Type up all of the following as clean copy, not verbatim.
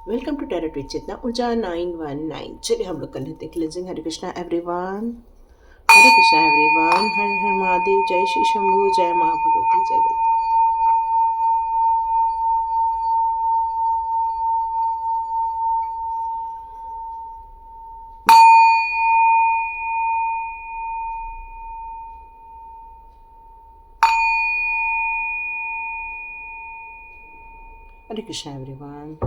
Welcome to tarot with चेतना ऊर्जा 919। चलिए हम लोग कर लेते हैं क्लेंजिंग। हरे कृष्णा एवरीवन, हरे कृष्णा एवरीवन, हर हर महादेव, जय श्री शंभू, जय माँ भगवती, जय गणपति। हरे कृष्णा एवरीवन।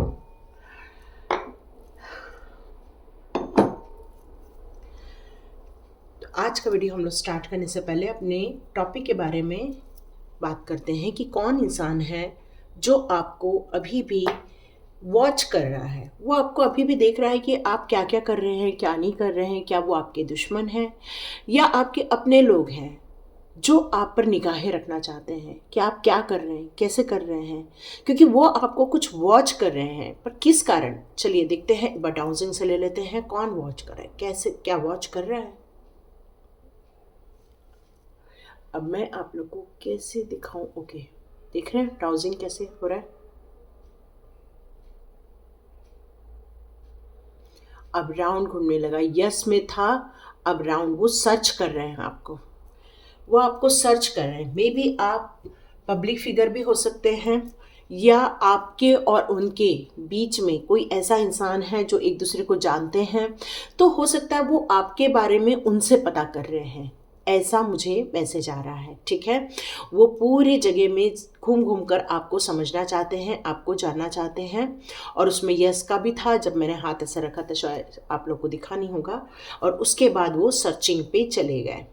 तो आज का वीडियो हम लोग स्टार्ट करने से पहले अपने टॉपिक के बारे में बात करते हैं कि कौन इंसान है जो आपको अभी भी वॉच कर रहा है। वो आपको अभी भी देख रहा है कि आप क्या क्या कर रहे हैं, क्या नहीं कर रहे हैं। क्या वो आपके दुश्मन हैं या आपके अपने लोग हैं जो आप पर निगाहें रखना चाहते हैं कि आप क्या कर रहे हैं, कैसे कर रहे हैं, क्योंकि वो आपको कुछ वॉच कर रहे हैं। पर किस कारण, चलिए देखते हैं। बटाउजिंग से ले लेते हैं, कौन वॉच कर रहा है, कैसे, क्या वॉच कर रहा है। अब मैं आप लोग को कैसे दिखाऊं। ओके, देख रहे हैं ब्राउजिंग कैसे हो रहा है। अब राउंड घूमने लगा, यस में था, अब राउंड। वो सर्च कर रहे हैं आपको, वो आपको सर्च कर रहे हैं। मे बी आप पब्लिक फिगर भी हो सकते हैं या आपके और उनके बीच में कोई ऐसा इंसान है जो एक दूसरे को जानते हैं। तो हो सकता है वो आपके बारे में उनसे पता कर रहे हैं, ऐसा मुझे मैसेज आ रहा है। ठीक है, वो पूरी जगह में घूम घूम कर आपको समझना चाहते हैं, आपको जानना चाहते हैं। और उसमें यस का भी था, जब मैंने हाथ ऐसे रखा था शायद आप लोग को दिखा नहीं होगा। और उसके बाद वो सर्चिंग पे चले गए।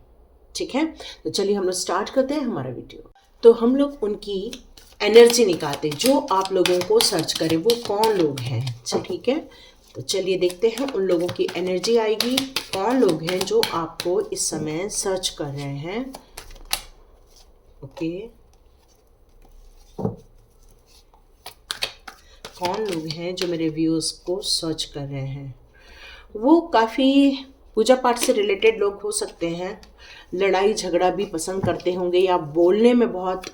ठीक है, तो चलिए हम लोग स्टार्ट करते हैं हमारा वीडियो। तो हम लोग उनकी एनर्जी निकालते हैं जो आप लोगों को सर्च करें। वो कौन लोग हैं, अच्छा ठीक है। तो चलिए देखते हैं उन लोगों की एनर्जी आएगी। कौन लोग हैं जो आपको इस समय सर्च कर रहे हैं। ओके, कौन लोग हैं जो मेरे व्यूअर्स को सर्च कर रहे हैं। वो काफ़ी पूजा पाठ से रिलेटेड लोग हो सकते हैं, लड़ाई झगड़ा भी पसंद करते होंगे, या बोलने में बहुत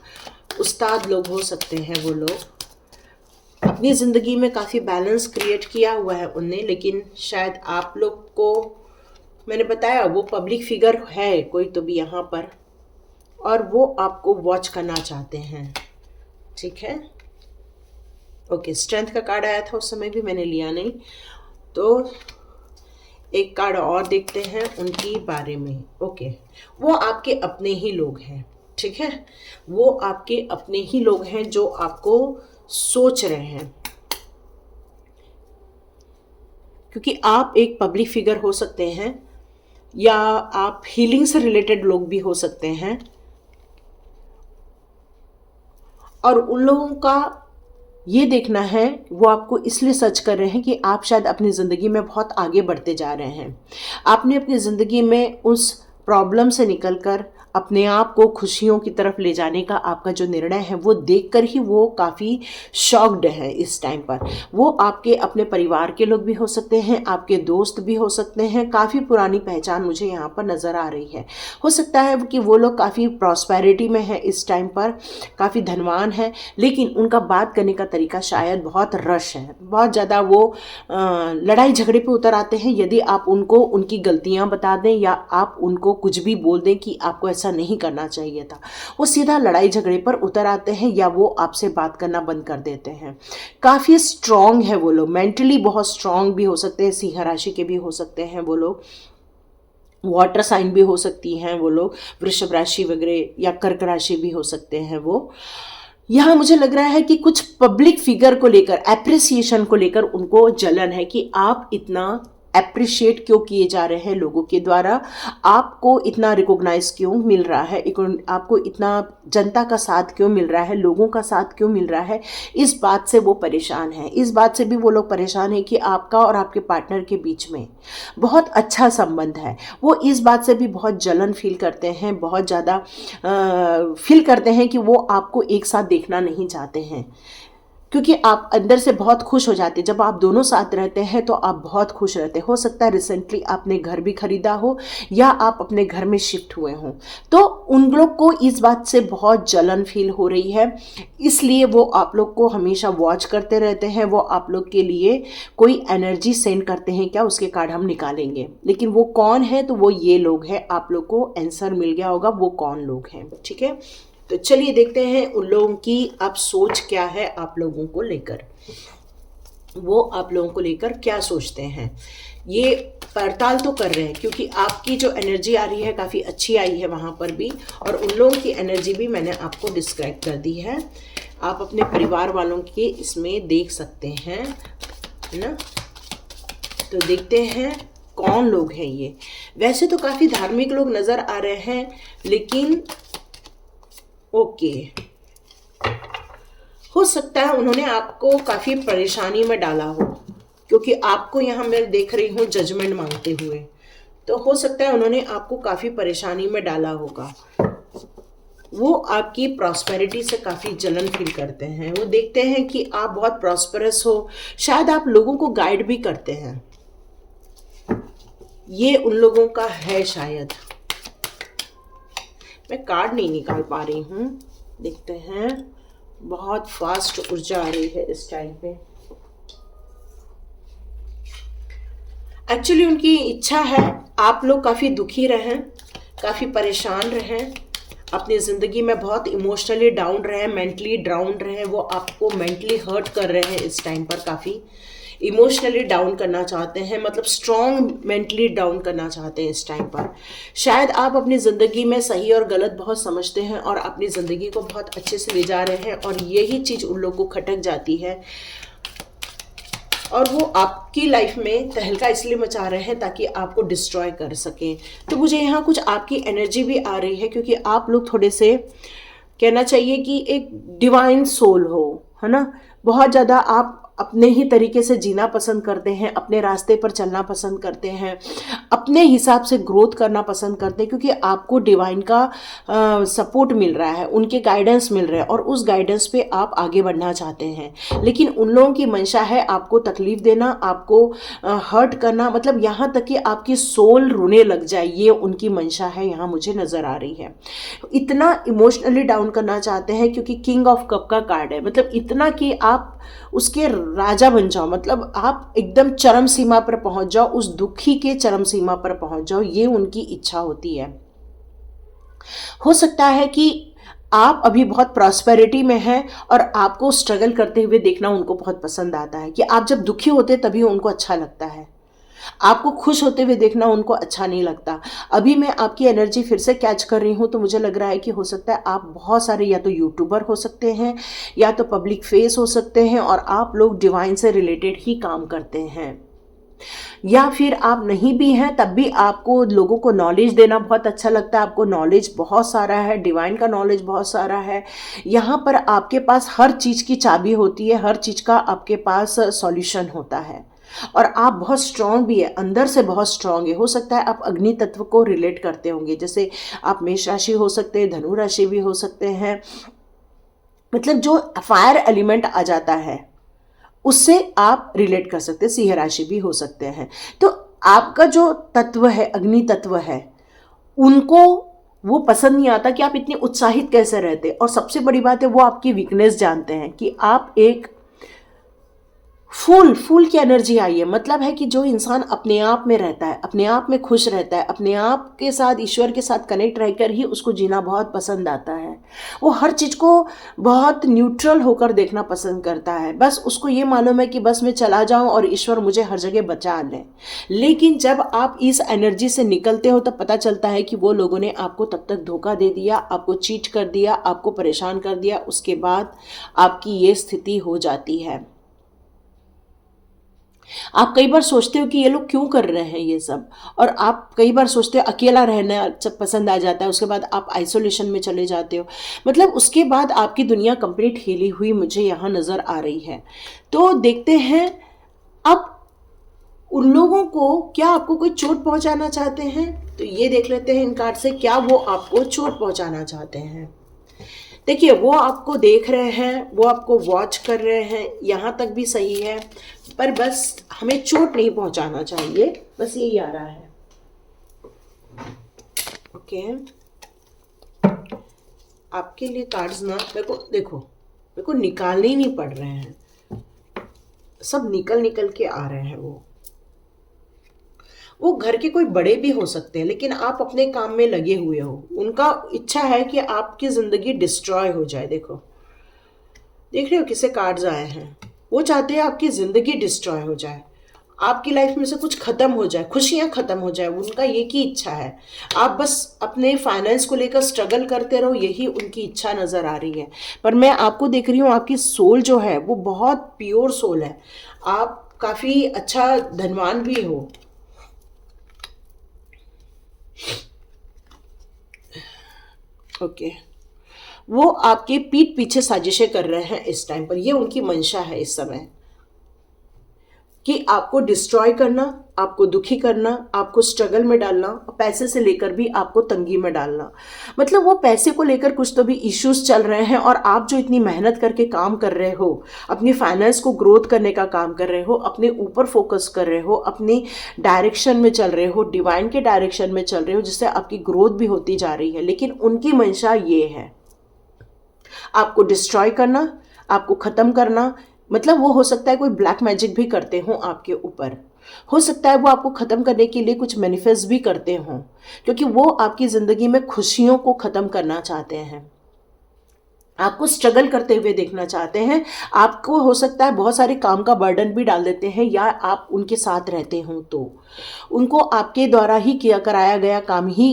उस्ताद लोग हो सकते हैं। वो लोग अपनी ज़िंदगी में काफ़ी बैलेंस क्रिएट किया हुआ है उनने, लेकिन शायद आप लोग को मैंने बताया वो पब्लिक फिगर है कोई तो भी यहाँ पर, और वो आपको वॉच करना चाहते हैं। ठीक है, ओके। स्ट्रेंथ का कार्ड आया था, उस समय भी मैंने लिया नहीं। तो एक कार्ड और देखते हैं उनकी बारे में। ओके, वो आपके अपने ही लोग हैं। ठीक है, वो आपके अपने ही लोग हैं जो आपको सोच रहे हैं, क्योंकि आप एक पब्लिक फिगर हो सकते हैं या आप हीलिंग से रिलेटेड लोग भी हो सकते हैं। और उन लोगों का ये देखना है, वो आपको इसलिए सर्च कर रहे हैं कि आप शायद अपनी ज़िंदगी में बहुत आगे बढ़ते जा रहे हैं। आपने अपनी ज़िंदगी में उस प्रॉब्लम से निकलकर अपने आप को खुशियों की तरफ ले जाने का आपका जो निर्णय है, वो देखकर ही वो काफ़ी शॉक्ड है इस टाइम पर। वो आपके अपने परिवार के लोग भी हो सकते हैं, आपके दोस्त भी हो सकते हैं। काफ़ी पुरानी पहचान मुझे यहाँ पर नज़र आ रही है। हो सकता है कि वो लोग काफ़ी प्रॉस्पेरिटी में है इस टाइम पर, काफ़ी धनवान है, लेकिन उनका बात करने का तरीका शायद बहुत रश है, बहुत ज़्यादा वो लड़ाई झगड़े पे उतर आते हैं। यदि आप उनको उनकी गलतियां बता दें या आप उनको कुछ भी बोल दें कि आपको ऐसा नहीं करना चाहिए था, वो सीधा लड़ाई झगड़े पर उतर आते हैं या वो आपसे बात करना बंद कर देते हैं। काफ़ी स्ट्रांग है वो लोग, मेंटली बहुत स्ट्रांग भी हो सकते हैं, सिंह राशि के भी हो सकते हैं वो लोग, वाटर साइन भी हो सकती हैं वो लोग, वृषभ राशि वगैरह या कर्क राशि भी हो सकते हैं वो। यहाँ मुझे लग रहा है कि कुछ पब्लिक फिगर को लेकर, एप्रिसिएशन को लेकर उनको जलन है कि आप इतना एप्रिशिएट क्यों किए जा रहे हैं लोगों के द्वारा, आपको इतना रिकॉग्नाइज क्यों मिल रहा है, आपको इतना जनता का साथ क्यों मिल रहा है, लोगों का साथ क्यों मिल रहा है। इस बात से वो परेशान है। इस बात से भी वो लोग परेशान हैं कि आपका और आपके पार्टनर के बीच में बहुत अच्छा संबंध है। वो इस बात से भी बहुत जलन फील करते हैं, बहुत ज़्यादा फील करते हैं कि वो आपको एक साथ देखना नहीं चाहते हैं। क्योंकि आप अंदर से बहुत खुश हो जाते हैं। जब आप दोनों साथ रहते हैं तो आप बहुत खुश रहते हैं। हो सकता है रिसेंटली आपने घर भी खरीदा हो या आप अपने घर में शिफ्ट हुए हों, तो उन लोग को इस बात से बहुत जलन फील हो रही है, इसलिए वो आप लोग को हमेशा वॉच करते रहते हैं। वो आप लोग के लिए कोई एनर्जी सेंड करते हैं क्या, उसके कार्ड हम निकालेंगे। लेकिन वो कौन है, तो वो ये लोग हैं। आप लोग को आंसर मिल गया होगा वो कौन लोग हैं, ठीक है। तो चलिए देखते हैं उन लोगों की अब सोच क्या है आप लोगों को लेकर, वो आप लोगों को लेकर क्या सोचते हैं। ये पड़ताल तो कर रहे हैं क्योंकि आपकी जो एनर्जी आ रही है काफ़ी अच्छी आई है वहाँ पर भी, और उन लोगों की एनर्जी भी मैंने आपको डिस्क्राइब कर दी है। आप अपने परिवार वालों के इसमें देख सकते हैं, है ना। तो देखते हैं कौन लोग हैं ये। वैसे तो काफ़ी धार्मिक लोग नज़र आ रहे हैं, लेकिन ओके, हो सकता है उन्होंने आपको काफ़ी परेशानी में डाला हो, क्योंकि आपको यहाँ मैं देख रही हूँ जजमेंट मांगते हुए। तो हो सकता है उन्होंने आपको काफ़ी परेशानी में डाला होगा। वो आपकी प्रॉस्पेरिटी से काफ़ी जलन फील करते हैं। वो देखते हैं कि आप बहुत प्रॉस्परस हो, शायद आप लोगों को गाइड भी करते हैं। ये उन लोगों का है शायद। मैं कार्ड नहीं निकाल पा रही हूँ, देखते हैं। बहुत फास्ट ऊर्जा आ रही है इस टाइम पे। एक्चुअली उनकी इच्छा है आप लोग काफ़ी दुखी रहें, काफ़ी परेशान रहें, अपनी ज़िंदगी में बहुत इमोशनली डाउन रहें, मेंटली डाउन रहें। वो आपको मेंटली हर्ट कर रहे हैं इस टाइम पर, काफ़ी इमोशनली डाउन करना चाहते हैं, मतलब स्ट्रॉन्ग मेंटली डाउन करना चाहते हैं इस टाइम पर। शायद आप अपनी ज़िंदगी में सही और गलत बहुत समझते हैं और अपनी ज़िंदगी को बहुत अच्छे से ले जा रहे हैं, और यही चीज़ उन लोगों को खटक जाती है, और वो आपकी लाइफ में तहलका इसलिए मचा रहे हैं ताकि आपको डिस्ट्रॉय कर सकें। तो मुझे यहाँ कुछ आपकी एनर्जी भी आ रही है, क्योंकि आप लोग थोड़े से, कहना चाहिए कि एक डिवाइन सोल हो, है ना। बहुत ज़्यादा आप अपने ही तरीके से जीना पसंद करते हैं, अपने रास्ते पर चलना पसंद करते हैं, अपने हिसाब से ग्रोथ करना पसंद करते हैं, क्योंकि आपको डिवाइन का सपोर्ट मिल रहा है, उनके गाइडेंस मिल रहा है, और उस गाइडेंस पे आप आगे बढ़ना चाहते हैं। लेकिन उन लोगों की मंशा है आपको तकलीफ देना, आपको हर्ट करना, मतलब यहाँ तक कि आपकी सोल रोने लग जाए, ये उनकी मंशा है, यहाँ मुझे नज़र आ रही है। इतना इमोशनली डाउन करना चाहते हैं, क्योंकि किंग ऑफ कप का कार्ड है, मतलब इतना कि आप उसके राजा बन जाओ, मतलब आप एकदम चरम सीमा पर पहुंच जाओ, उस दुखी के चरम सीमा पर पहुंच जाओ, ये उनकी इच्छा होती है। हो सकता है कि आप अभी बहुत प्रॉस्पेरिटी में हैं और आपको स्ट्रगल करते हुए देखना उनको बहुत पसंद आता है, कि आप जब दुखी होते तभी उनको अच्छा लगता है, आपको खुश होते हुए देखना उनको अच्छा नहीं लगता। अभी मैं आपकी एनर्जी फिर से कैच कर रही हूँ, तो मुझे लग रहा है कि हो सकता है आप बहुत सारे या तो यूट्यूबर हो सकते हैं, या तो पब्लिक फेस हो सकते हैं, और आप लोग डिवाइन से रिलेटेड ही काम करते हैं, या फिर आप नहीं भी हैं तब भी आपको लोगों को नॉलेज देना बहुत अच्छा लगता है। आपको नॉलेज बहुत सारा है, डिवाइन का नॉलेज बहुत सारा है। यहाँ पर आपके पास हर चीज़ की चाबी होती है, हर चीज़ का आपके पास सॉल्यूशन होता है, और आप बहुत स्ट्रांग भी है, अंदर से बहुत स्ट्रांग है। हो सकता है आप अग्नि तत्व को रिलेट करते होंगे, जैसे आप मेष राशि हो सकते हैं, धनु राशि भी हो सकते हैं, मतलब जो फायर एलिमेंट आ जाता है उससे आप रिलेट कर सकते हैं, सिंह राशि भी हो सकते हैं। तो आपका जो तत्व है, अग्नि तत्व है, उनको वो पसंद नहीं आता कि आप इतनी उत्साहित कैसे रहते, और सबसे बड़ी बात है वो आपकी वीकनेस जानते हैं कि आप एक फूल की एनर्जी आई है। मतलब है कि जो इंसान अपने आप में रहता है, अपने आप में खुश रहता है, अपने आप के साथ, ईश्वर के साथ कनेक्ट रहकर ही उसको जीना बहुत पसंद आता है। वो हर चीज़ को बहुत न्यूट्रल होकर देखना पसंद करता है, बस उसको ये मालूम है कि बस मैं चला जाऊं और ईश्वर मुझे हर जगह बचा ले। लेकिन जब आप इस एनर्जी से निकलते हो तब पता चलता है कि वो लोगों ने आपको तब तक धोखा दे दिया, आपको चीट कर दिया, आपको परेशान कर दिया, उसके बाद आपकी ये स्थिति हो जाती है। आप कई बार सोचते हो कि ये लोग क्यों कर रहे हैं ये सब, और आप कई बार सोचते हो अकेला रहना जब पसंद आ जाता है, उसके बाद आप आइसोलेशन में चले जाते हो, मतलब उसके बाद आपकी दुनिया कंप्लीट हिली हुई मुझे यहाँ नज़र आ रही है। तो देखते हैं अब उन लोगों को, क्या आपको कोई चोट पहुँचाना चाहते हैं, तो ये देख लेते हैं इन कार्ड से, क्या वो आपको चोट पहुँचाना चाहते हैं। देखिए, वो आपको देख रहे हैं, वो आपको वॉच कर रहे हैं, यहाँ तक भी सही है, पर बस हमें चोट नहीं पहुंचाना चाहिए, बस यही आ रहा है। ओके, आपके लिए कार्ड्स ना मेरे को देखो, मेरे को निकालने ही नहीं पड़ रहे हैं, सब निकल निकल के आ रहे हैं। वो घर के कोई बड़े भी हो सकते हैं, लेकिन आप अपने काम में लगे हुए हो, उनका इच्छा है कि आपकी जिंदगी डिस्ट्रॉय हो जाए। देखो, देख रहे हो किसे कार्ड्स आए हैं, वो चाहते हैं आपकी जिंदगी डिस्ट्रॉय हो जाए, आपकी लाइफ में से कुछ खत्म हो जाए, खुशियां खत्म हो जाए, उनका ये की इच्छा है। आप बस अपने फाइनेंस को लेकर स्ट्रगल करते रहो, यही उनकी इच्छा नजर आ रही है। पर मैं आपको देख रही हूँ, आपकी सोल जो है वो बहुत प्योर सोल है, आप काफी अच्छा धनवान भी हो। ओके, वो आपके पीठ पीछे साजिशें कर रहे हैं इस टाइम पर, ये उनकी मंशा है इस समय, कि आपको डिस्ट्रॉय करना, आपको दुखी करना, आपको स्ट्रगल में डालना, पैसे से लेकर भी आपको तंगी में डालना। मतलब वो पैसे को लेकर कुछ तो भी इश्यूज चल रहे हैं, और आप जो इतनी मेहनत करके काम कर रहे हो, अपनी फाइनेंस को ग्रोथ करने का काम कर रहे हो, अपने ऊपर फोकस कर रहे हो, अपनी डायरेक्शन में चल रहे हो, डिवाइन के डायरेक्शन में चल रहे हो, जिससे आपकी ग्रोथ भी होती जा रही है, लेकिन उनकी मंशा ये है आपको डिस्ट्रॉय करना, आपको ख़त्म करना। मतलब वो हो सकता है कोई ब्लैक मैजिक भी करते हों आपके ऊपर, हो सकता है वो आपको ख़त्म करने के लिए कुछ मैनिफेस्ट भी करते हों, क्योंकि वो आपकी ज़िंदगी में खुशियों को ख़त्म करना चाहते हैं, आपको स्ट्रगल करते हुए देखना चाहते हैं। आपको हो सकता है बहुत सारे काम का बर्डन भी डाल देते हैं, या आप उनके साथ रहते हों तो उनको आपके द्वारा ही किया कराया गया काम ही,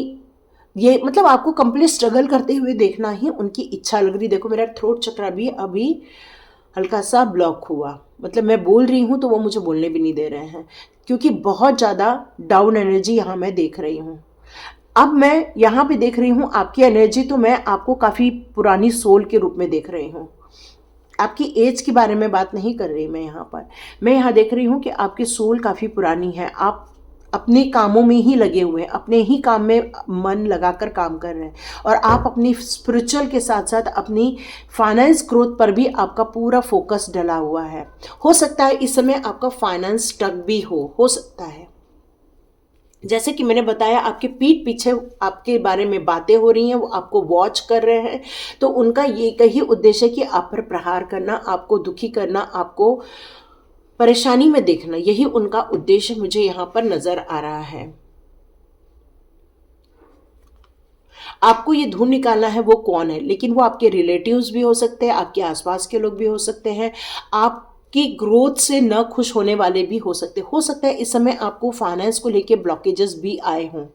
ये मतलब आपको कंप्लीट स्ट्रगल करते हुए देखना ही उनकी इच्छा लग रही। देखो, मेरा थ्रोट चक्र भी अभी हल्का सा ब्लॉक हुआ, मतलब मैं बोल रही हूँ तो वो मुझे बोलने भी नहीं दे रहे हैं, क्योंकि बहुत ज़्यादा डाउन एनर्जी यहाँ मैं देख रही हूँ। अब मैं यहाँ पे देख रही हूँ आपकी एनर्जी, तो मैं आपको काफ़ी पुरानी सोल के रूप में देख रही हूँ। आपकी एज के बारे में बात नहीं कर रही मैं यहाँ पर, मैं यहाँ देख रही हूँ कि आपकी सोल काफ़ी पुरानी है, आप अपने कामों में ही लगे हुए हैं, अपने ही काम में मन लगाकर काम कर रहे हैं, और आप अपनी स्पिरिचुअल के साथ साथ अपनी फाइनेंस ग्रोथ पर भी आपका पूरा फोकस डला हुआ है। हो सकता है इस समय आपका फाइनेंस स्टक भी हो सकता है। जैसे कि मैंने बताया, आपके पीठ पीछे आपके बारे में बातें हो रही हैं, वो आपको वॉच कर रहे हैं, तो उनका ये कही उद्देश्य है कि आप पर प्रहार करना, आपको दुखी करना, आपको परेशानी में देखना, यही उनका उद्देश्य मुझे यहाँ पर नजर आ रहा है। आपको ये ढूंढ निकालना है वो कौन है, लेकिन वो आपके रिलेटिव्स भी हो सकते हैं, आपके आसपास के लोग भी हो सकते हैं, आपकी ग्रोथ से न खुश होने वाले भी हो सकता है इस समय आपको फाइनेंस को लेकर ब्लॉकेजेस भी आए हों,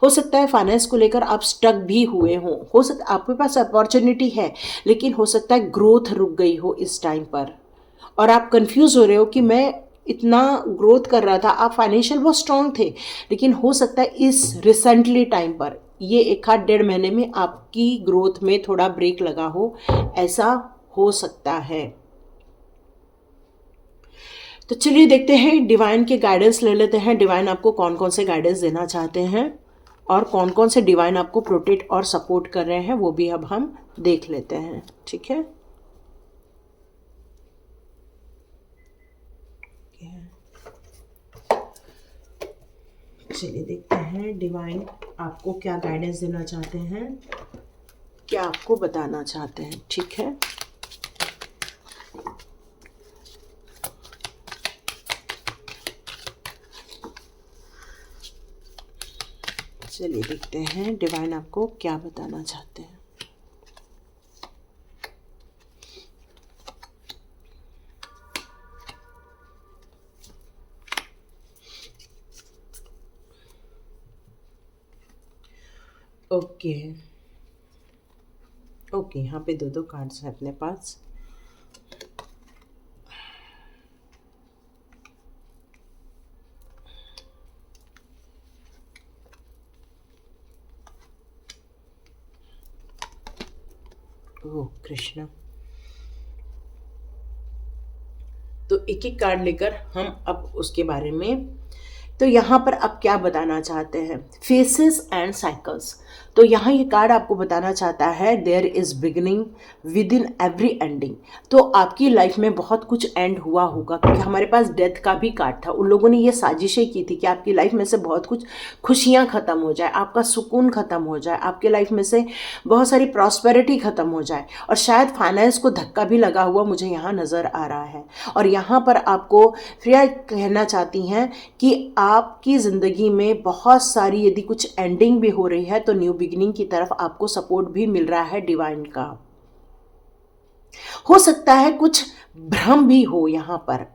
हो सकता है फाइनेंस को लेकर आप स्टक भी हुए हों, हो सकता है आपके पास अपॉर्चुनिटी है, लेकिन हो सकता है ग्रोथ रुक गई हो इस टाइम पर, और आप कंफ्यूज हो रहे हो कि मैं इतना ग्रोथ कर रहा था, आप फाइनेंशियल बहुत स्ट्रांग थे, लेकिन हो सकता है इस रिसेंटली टाइम पर ये 1 आध 1.5 महीने में आपकी ग्रोथ में थोड़ा ब्रेक लगा हो, ऐसा हो सकता है। तो चलिए देखते हैं, डिवाइन के गाइडेंस ले लेते हैं, डिवाइन आपको कौन कौन से गाइडेंस देना चाहते हैं, और कौन कौन से डिवाइन आपको प्रोटेक्ट और सपोर्ट कर रहे हैं, वो भी अब हम देख लेते हैं। ठीक है, चलिए देखते हैं डिवाइन आपको क्या गाइडेंस देना चाहते हैं, क्या आपको बताना चाहते हैं। ठीक है, चलिए देखते हैं डिवाइन आपको क्या बताना चाहते हैं। ओके ओके, यहाँ पे दो कार्ड्स हैं अपने पास। ओह कृष्णा, तो एक एक कार्ड लेकर हम अब उसके बारे में तो यहाँ पर आप क्या बताना चाहते हैं? Phases and cycles. तो यहाँ ये कार्ड आपको बताना चाहता है there is beginning within every ending. तो आपकी लाइफ में बहुत कुछ एंड हुआ होगा, क्योंकि हमारे पास डेथ का भी कार्ड था। उन लोगों ने ये साजिशें की थी कि आपकी लाइफ में से बहुत कुछ खुशियाँ ख़त्म हो जाए, आपका सुकून ख़त्म हो जाए, आपके लाइफ में से बहुत सारी प्रॉस्पेरिटी ख़त्म हो जाए, और शायद फाइनेंस को धक्का भी लगा हुआ मुझे यहाँ नज़र आ रहा है। और यहाँ पर आपको फ्रिया कहना चाहती हैं कि आपकी ज़िंदगी में बहुत सारी यदि कुछ एंडिंग भी हो रही है तो न्यू बिगिनिंग की तरफ आपको सपोर्ट भी मिल रहा है डिवाइन का। हो सकता है कुछ भ्रम भी हो यहाँ पर,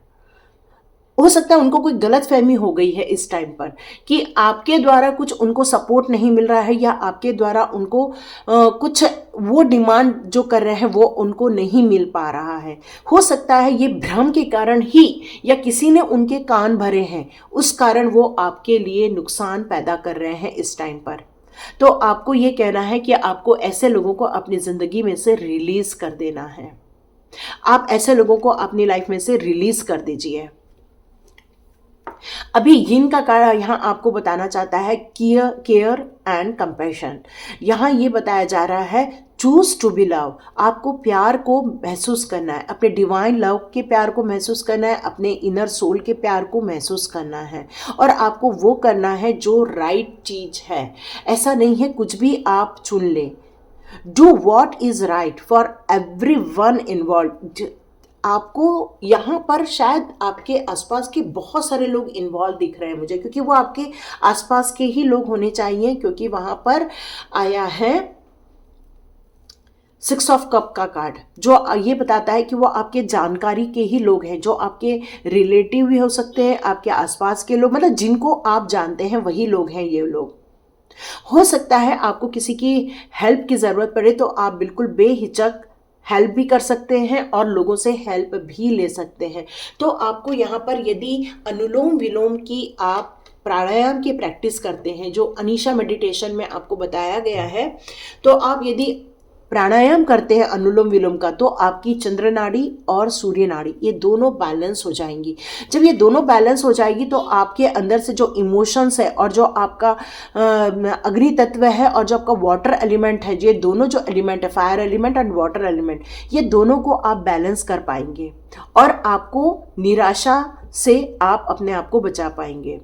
हो सकता है उनको कोई गलत फहमी हो गई है इस टाइम पर कि आपके द्वारा कुछ उनको सपोर्ट नहीं मिल रहा है, या आपके द्वारा उनको कुछ वो डिमांड जो कर रहे हैं वो उनको नहीं मिल पा रहा है। हो सकता है ये भ्रम के कारण ही, या किसी ने उनके कान भरे हैं, उस कारण वो आपके लिए नुकसान पैदा कर रहे हैं इस टाइम पर। तो आपको ये कहना है कि आपको ऐसे लोगों को अपनी ज़िंदगी में से रिलीज़ कर देना है। आप ऐसे लोगों को अपनी लाइफ में से रिलीज़ कर दीजिए। अभी यिन का कार्ड यहाँ आपको बताना चाहता है केयर एंड कंपैशन। यहाँ ये बताया जा रहा है चूज टू बी लव। आपको प्यार को महसूस करना है, अपने डिवाइन लव के प्यार को महसूस करना है, अपने इनर सोल के प्यार को महसूस करना है, और आपको वो करना है जो राइट चीज़ है। ऐसा नहीं है कुछ भी आप चुन लें। Do what is right for every one involve. आपको यहाँ पर शायद आपके आसपास के बहुत सारे लोग इन्वॉल्व दिख रहे हैं मुझे, क्योंकि वो आपके आसपास के ही लोग होने चाहिए, क्योंकि वहाँ पर आया है 6 ऑफ कप का कार्ड, जो ये बताता है कि वो आपके जानकारी के ही लोग हैं, जो आपके रिलेटिव भी हो सकते हैं, आपके आसपास के लोग, मतलब जिनको आप जानते हैं वही लोग हैं ये लोग। हो सकता है आपको किसी की हेल्प की ज़रूरत पड़े तो आप बिल्कुल बेहिचक हेल्प भी कर सकते हैं और लोगों से हेल्प भी ले सकते हैं। तो आपको यहाँ पर यदि अनुलोम विलोम की आप प्राणायाम की प्रैक्टिस करते हैं, जो अनीशा मेडिटेशन में आपको बताया गया है, तो आप यदि प्राणायाम करते हैं अनुलोम विलोम का, तो आपकी चंद्र नाड़ी और सूर्य नाड़ी ये दोनों बैलेंस हो जाएंगी। जब ये दोनों बैलेंस हो जाएगी तो आपके अंदर से जो इमोशंस है और जो आपका अग्नि तत्व है और जो आपका वाटर एलिमेंट है, ये दोनों जो एलिमेंट है, fire element and water element, ये दोनों को आप बैलेंस कर पाएंगे और आपको निराशा से आप अपने आप को बचा पाएंगे।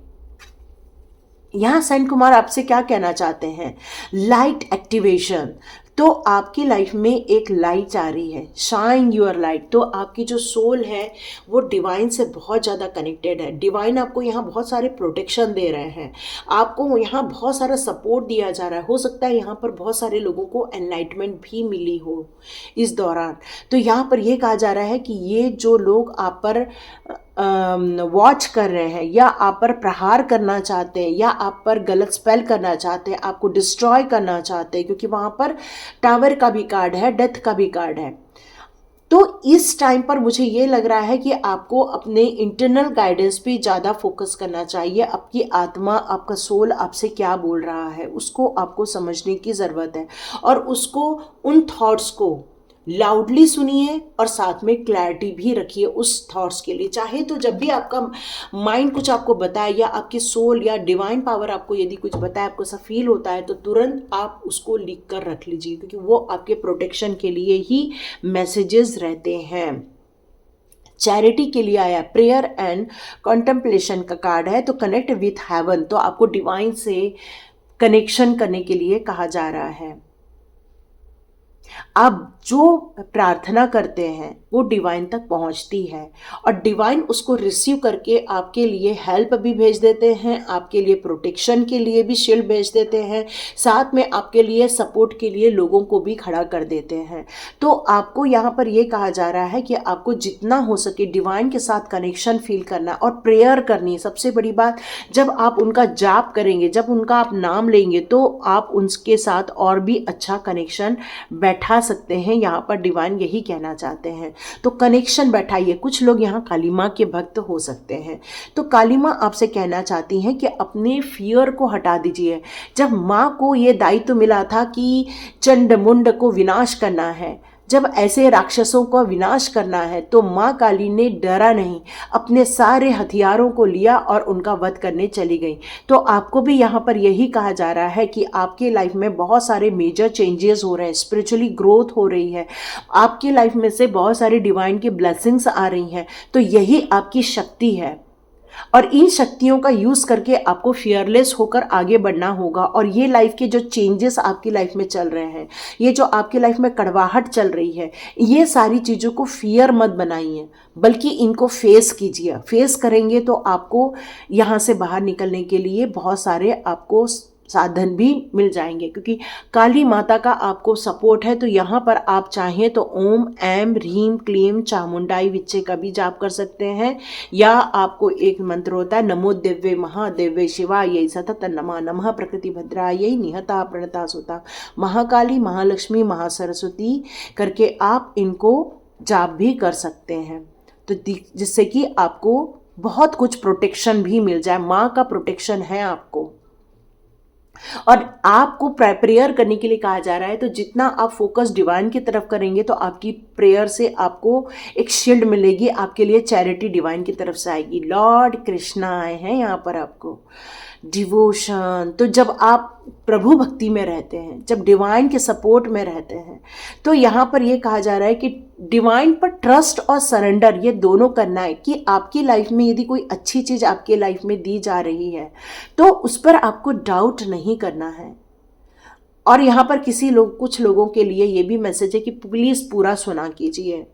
यहाँ सेंट कुमार आपसे क्या कहना चाहते हैं? Light activation. तो आपकी लाइफ में एक लाइट आ रही है, शाइन योर लाइट। तो आपकी जो सोल है वो डिवाइन से बहुत ज़्यादा कनेक्टेड है। डिवाइन आपको यहाँ बहुत सारे प्रोटेक्शन दे रहे हैं, आपको यहाँ बहुत सारा सपोर्ट दिया जा रहा है। हो सकता है यहाँ पर बहुत सारे लोगों को एनलाइटमेंट भी मिली हो इस दौरान। तो यहाँ पर ये कहा जा रहा है कि ये जो लोग आप पर वॉच कर रहे हैं, या आप पर प्रहार करना चाहते हैं, या आप पर गलत स्पेल करना चाहते हैं, आपको डिस्ट्रॉय करना चाहते हैं, क्योंकि वहाँ पर टावर का भी कार्ड है, डेथ का भी कार्ड है। तो इस टाइम पर मुझे ये लग रहा है कि आपको अपने इंटरनल गाइडेंस पे ज़्यादा फोकस करना चाहिए। आपकी आत्मा, आपका सोल आपसे क्या बोल रहा है उसको आपको समझने की ज़रूरत है, और उसको, उन थॉट्स को लाउडली सुनिए और साथ में क्लैरिटी भी रखिए उस थॉट्स के लिए। चाहे तो जब भी आपका माइंड कुछ आपको बताए, या आपकी सोल या डिवाइन पावर आपको यदि कुछ बताए, आपको ऐसा फील होता है, तो तुरंत आप उसको लिख कर रख लीजिए, क्योंकि वो आपके प्रोटेक्शन के लिए ही मैसेजेस रहते हैं। चैरिटी के लिए आया प्रेयर एंड कॉन्टेम्पलेशन का कार्ड है। तो कनेक्ट विथ हेवन, तो आपको डिवाइन से कनेक्शन करने के लिए कहा जा रहा है। आप जो प्रार्थना करते हैं वो डिवाइन तक पहुंचती है, और डिवाइन उसको रिसीव करके आपके लिए हेल्प भी भेज देते हैं, आपके लिए प्रोटेक्शन के लिए भी शील्ड भेज देते हैं, साथ में आपके लिए सपोर्ट के लिए लोगों को भी खड़ा कर देते हैं। तो आपको यहाँ पर ये कहा जा रहा है कि आपको जितना हो सके डिवाइन के साथ कनेक्शन फील करना और प्रेयर करनी। सबसे बड़ी बात, जब आप उनका जाप करेंगे, जब उनका आप नाम लेंगे, तो आप उनके साथ और भी अच्छा कनेक्शन बैठा सकते हैं। यहाँ पर डिवाइन यही कहना चाहते हैं, तो कनेक्शन बैठाइए। कुछ लोग यहाँ काली माँ के भक्त हो सकते हैं, तो काली माँ आपसे कहना चाहती हैं कि अपने फियर को हटा दीजिए। जब माँ को ये दायित्व मिला था कि चंड मुंड को विनाश करना है, जब ऐसे राक्षसों का विनाश करना है तो माँ काली ने डरा नहीं, अपने सारे हथियारों को लिया और उनका वध करने चली गई। तो आपको भी यहाँ पर यही कहा जा रहा है कि आपके लाइफ में बहुत सारे मेजर चेंजेस हो रहे हैं, स्पिरिचुअली ग्रोथ हो रही है, आपकी लाइफ में से बहुत सारी डिवाइन की ब्लेसिंग्स आ रही हैं। तो यही आपकी शक्ति है और इन शक्तियों का यूज़ करके आपको फियरलेस होकर आगे बढ़ना होगा। और ये लाइफ के जो चेंजेस आपकी लाइफ में चल रहे हैं, ये जो आपकी लाइफ में कड़वाहट चल रही है, ये सारी चीज़ों को फियर मत बनाइए, बल्कि इनको फेस कीजिए। फेस करेंगे तो आपको यहाँ से बाहर निकलने के लिए बहुत सारे आपको साधन भी मिल जाएंगे, क्योंकि काली माता का आपको सपोर्ट है। तो यहाँ पर आप चाहें तो ओम ऐम ह्रीम क्लीम चामुंडाई विच्चे का भी जाप कर सकते हैं, या आपको एक मंत्र होता है नमो दिव्य महादिव्य शिवाय सतत नमा नमः प्रकृति भद्रायै निहता प्रणता सुता महाकाली महालक्ष्मी महासरस्वती करके आप इनको जाप भी कर सकते हैं। तो जिससे कि आपको बहुत कुछ प्रोटेक्शन भी मिल जाए, माँ का प्रोटेक्शन है आपको। और आपको प्रेयर करने के लिए कहा जा रहा है, तो जितना आप फोकस डिवाइन की तरफ करेंगे तो आपकी प्रेयर से आपको एक शील्ड मिलेगी, आपके लिए चैरिटी डिवाइन की तरफ से आएगी। लॉर्ड कृष्णा आए हैं यहाँ पर आपको डिवोशन। तो जब आप प्रभु भक्ति में रहते हैं, जब डिवाइन के सपोर्ट में रहते हैं, तो यहाँ पर ये कहा जा रहा है कि डिवाइन पर ट्रस्ट और सरेंडर ये दोनों करना है। कि आपकी लाइफ में यदि कोई अच्छी चीज़ आपकी लाइफ में दी जा रही है तो उस पर आपको डाउट नहीं करना है। और यहाँ पर कुछ लोगों के लिए ये भी मैसेज है कि प्लीज़ पूरा सुना कीजिए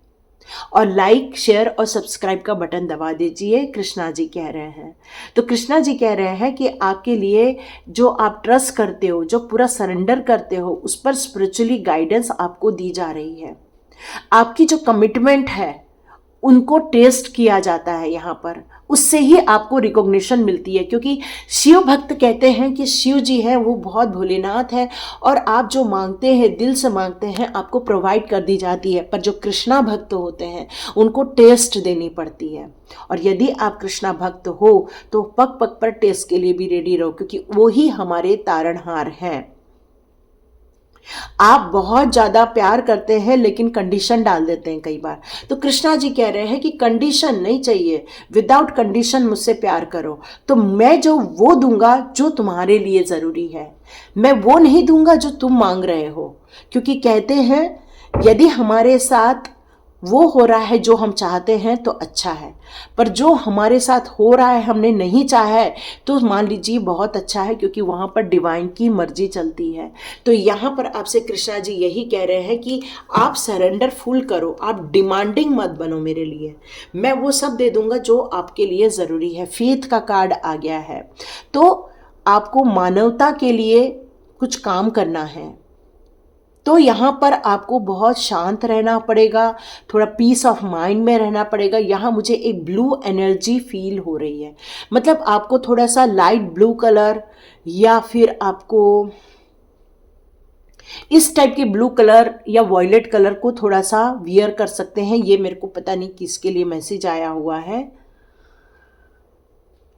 और लाइक शेयर और सब्सक्राइब का बटन दबा दीजिए। कृष्णा जी कह रहे हैं, तो कृष्णा जी कह रहे हैं कि आपके लिए जो आप ट्रस्ट करते हो, जो पूरा सरेंडर करते हो, उस पर स्पिरिचुअली गाइडेंस आपको दी जा रही है। आपकी जो कमिटमेंट है उनको टेस्ट किया जाता है यहाँ पर, उससे ही आपको रिकॉग्निशन मिलती है। क्योंकि शिव भक्त कहते हैं कि शिव जी हैं वो बहुत भोलेनाथ है और आप जो मांगते हैं दिल से मांगते हैं आपको प्रोवाइड कर दी जाती है। पर जो कृष्णा भक्त होते हैं उनको टेस्ट देनी पड़ती है। और यदि आप कृष्णा भक्त हो तो पग पग पर टेस्ट के लिए भी रेडी रहो, क्योंकि वो ही हमारे तारणहार हैं। आप बहुत ज़्यादा प्यार करते हैं लेकिन कंडीशन डाल देते हैं कई बार। तो कृष्णा जी कह रहे हैं कि कंडीशन नहीं चाहिए, विदाउट कंडीशन मुझसे प्यार करो। तो मैं जो वो दूंगा जो तुम्हारे लिए ज़रूरी है, मैं वो नहीं दूंगा जो तुम मांग रहे हो। क्योंकि कहते हैं यदि हमारे साथ वो हो रहा है जो हम चाहते हैं तो अच्छा है, पर जो हमारे साथ हो रहा है हमने नहीं चाहा है तो मान लीजिए बहुत अच्छा है, क्योंकि वहाँ पर डिवाइन की मर्जी चलती है। तो यहाँ पर आपसे कृष्णा जी यही कह रहे हैं कि आप सरेंडर फुल करो, आप डिमांडिंग मत बनो मेरे लिए, मैं वो सब दे दूंगा जो आपके लिए ज़रूरी है। फेथ का कार्ड आ गया है, तो आपको मानवता के लिए कुछ काम करना है। तो यहाँ पर आपको बहुत शांत रहना पड़ेगा, थोड़ा पीस ऑफ माइंड में रहना पड़ेगा। यहाँ मुझे एक ब्लू एनर्जी फील हो रही है, मतलब आपको थोड़ा सा लाइट ब्लू कलर या फिर आपको इस टाइप के ब्लू कलर या वॉयलेट कलर को थोड़ा सा वियर कर सकते हैं। ये मेरे को पता नहीं किसके लिए मैसेज आया हुआ है।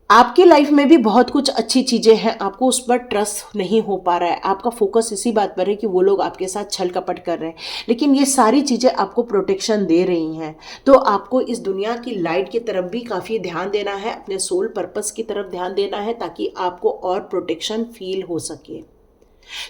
आपकी लाइफ में भी बहुत कुछ अच्छी चीज़ें हैं, आपको उस पर ट्रस्ट नहीं हो पा रहा है, आपका फोकस इसी बात पर है कि वो लोग आपके साथ छल कपट कर रहे हैं, लेकिन ये सारी चीज़ें आपको प्रोटेक्शन दे रही हैं। तो आपको इस दुनिया की लाइट की तरफ भी काफ़ी ध्यान देना है, अपने सोल पर्पस की तरफ ध्यान देना है, ताकि आपको और प्रोटेक्शन फील हो सके।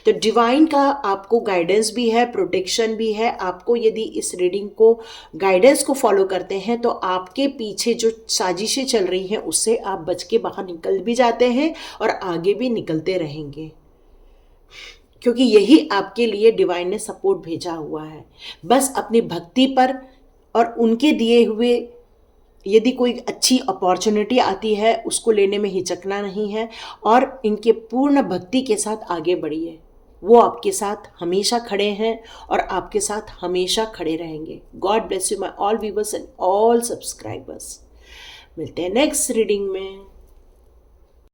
तो डिवाइन का आपको गाइडेंस भी है, प्रोटेक्शन भी है। आपको यदि इस रीडिंग को गाइडेंस को फॉलो करते हैं तो आपके पीछे जो साजिशें चल रही हैं उससे आप बच के बाहर निकल भी जाते हैं और आगे भी निकलते रहेंगे, क्योंकि यही आपके लिए डिवाइन ने सपोर्ट भेजा हुआ है। बस अपनी भक्ति पर और उनके दिए हुए यदि कोई अच्छी अपॉर्चुनिटी आती है उसको लेने में हिचकना नहीं है, और इनके पूर्ण भक्ति के साथ आगे बढ़िए। वो आपके साथ हमेशा खड़े हैं और आपके साथ हमेशा खड़े रहेंगे। God bless you my all viewers and all subscribers. मिलते हैं नेक्स्ट रीडिंग में।